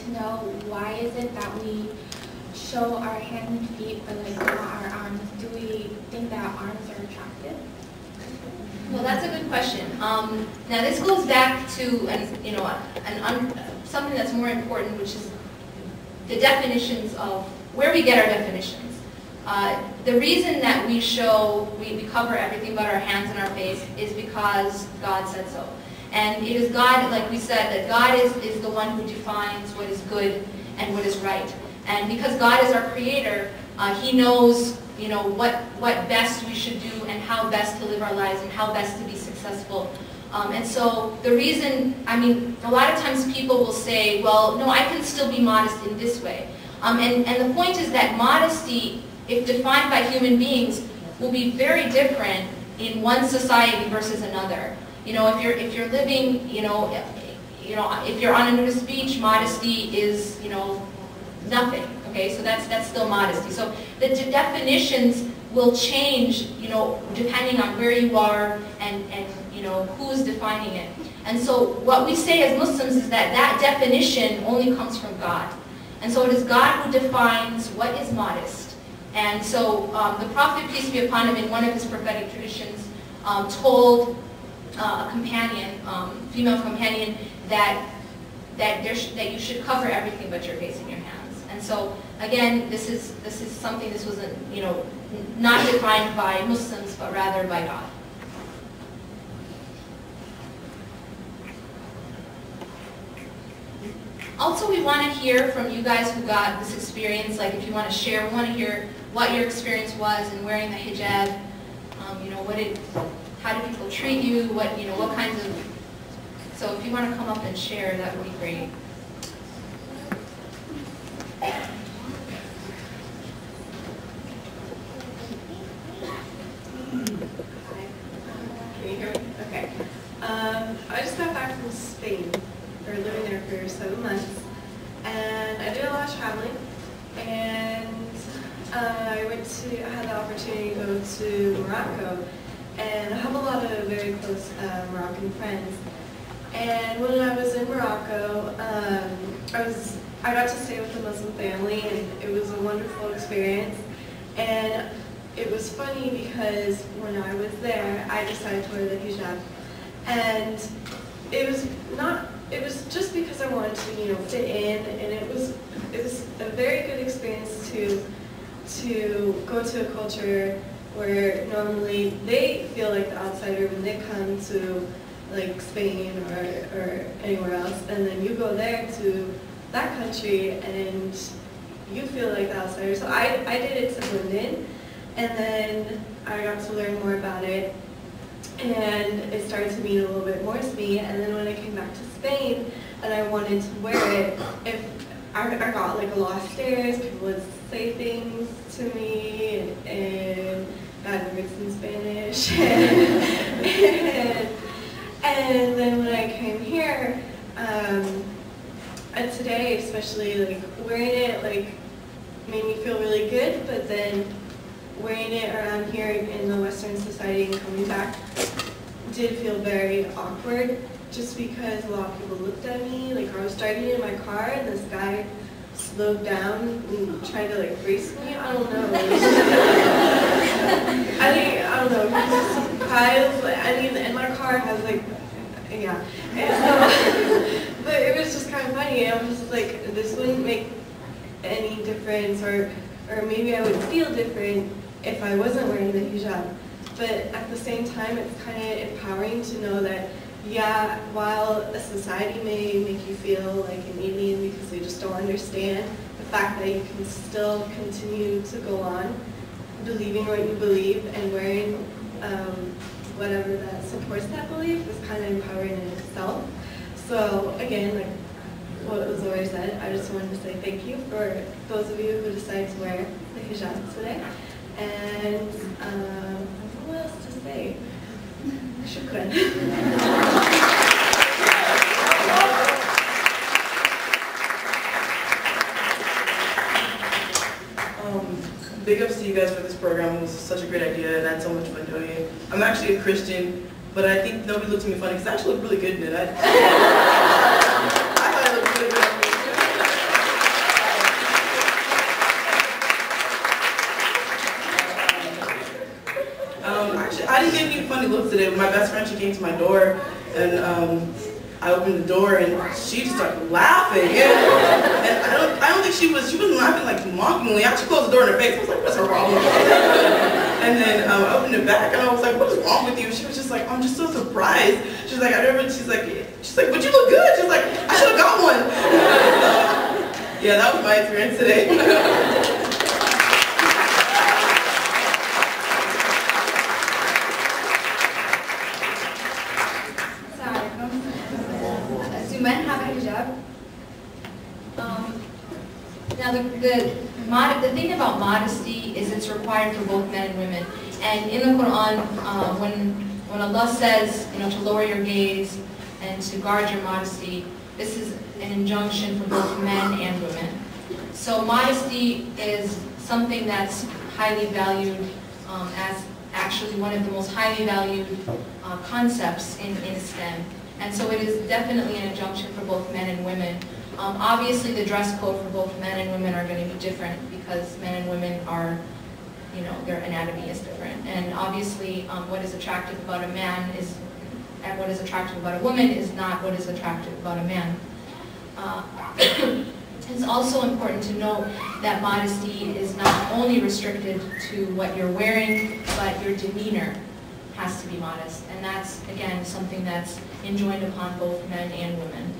to know why is it that we show our hands and feet but like not our arms? Do we think that our arms are attractive? Well, that's a good question. Now this goes back to something that's more important, which is the definitions of where we get our definitions. The reason that we cover everything but our hands and our face is because God said so. And it is God, like we said, that God is the one who defines what is good and what is right. And because God is our creator, He knows, what best we should do and how best to live our lives and how best to be successful. And so the reason, a lot of times people will say, well, no, I can still be modest in this way. And the point is that modesty, if defined by human beings, will be very different in one society versus another. If you're living, if you're on a nudist beach, modesty is, nothing. Okay, so that's still modesty. So the definitions will change, depending on where you are and who's defining it. And so what we say as Muslims is that definition only comes from God. And so it is God who defines what is modest. And so the Prophet, peace be upon him, in one of his prophetic traditions, told a companion, female companion, that you should cover everything but your face and your hands. And so again, this is something, this wasn't, not defined by Muslims, but rather by God. Also, we want to hear from you guys who got this experience. Like, if you want to share, we want to hear what your experience was in wearing the hijab. How did people treat you? What kinds of... So if you want to come up and share, that would be great. Can you hear me? Okay. I just got back from Spain. Or living there for 7 months, and I did a lot of traveling, and I had the opportunity to go to Morocco, and I have a lot of very close Moroccan friends. And when I was in Morocco, I got to stay with a Muslim family, and it was a wonderful experience. And it was funny because when I was there, I decided to wear the hijab, and it was just because I wanted to, fit in, and it was a very good experience to go to a culture where normally they feel like the outsider when they come to like Spain or anywhere else, and then you go there to that country and you feel like the outsider. So I did it to blend in, and then I got to learn more about it. And it started to mean a little bit more to me, and then when I came back to Spain and I wanted to wear it, I got like a lot of stares. People would say things to me and bad words in Spanish. And then when I came here, and today especially, like wearing it made me feel really good, but then wearing it around here in the Western society and coming back did feel very awkward, just because a lot of people looked at me. Like, I was driving in my car and this guy slowed down and tried to race me. I don't know. I don't know. He was surprised. And my car has yeah. And so, but it was just kind of funny. I was just like, this wouldn't make any difference, or maybe I would feel different if I wasn't wearing the hijab. But at the same time, it's kind of empowering to know that, yeah, while a society may make you feel like an alien because they just don't understand, the fact that you can still continue to go on believing what you believe and wearing whatever that supports that belief is kind of empowering in itself. So again, like what was already said, I just wanted to say thank you for those of you who decided to wear the hijab today. And what else to say? Shukran. Big ups to you guys for this program. It was such a great idea, and I had so much fun doing it. I'm actually a Christian, but I think nobody looked at me funny because I actually look really good in it. I thought I looked really good. I didn't get any funny looks today. My best friend, she came to my door, and I opened the door, and she just started laughing. And I don't think she wasn't laughing like mockingly. I actually closed the door in her face. I was like, what's her problem? And then I opened it back, and I was like, what is wrong with you? She was just like, I'm just so surprised. She's like, she's like, but you look good. She's like, I should have got one. So, yeah, that was my experience today. Do men have a hijab? Now the thing about modesty is it's required for both men and women. And in the Quran, when Allah says, to lower your gaze and to guard your modesty, this is an injunction for both men and women. So modesty is something that's highly valued as actually one of the most highly valued concepts in STEM. And so it is definitely an injunction for both men and women. Obviously the dress code for both men and women are going to be different because men and women are, their anatomy is different. And obviously what is attractive about a man and what is attractive about a woman is not what is attractive about a man. It's also important to note that modesty is not only restricted to what you're wearing, but your demeanor has to be modest. And that's, again, something that's enjoined upon both men and women.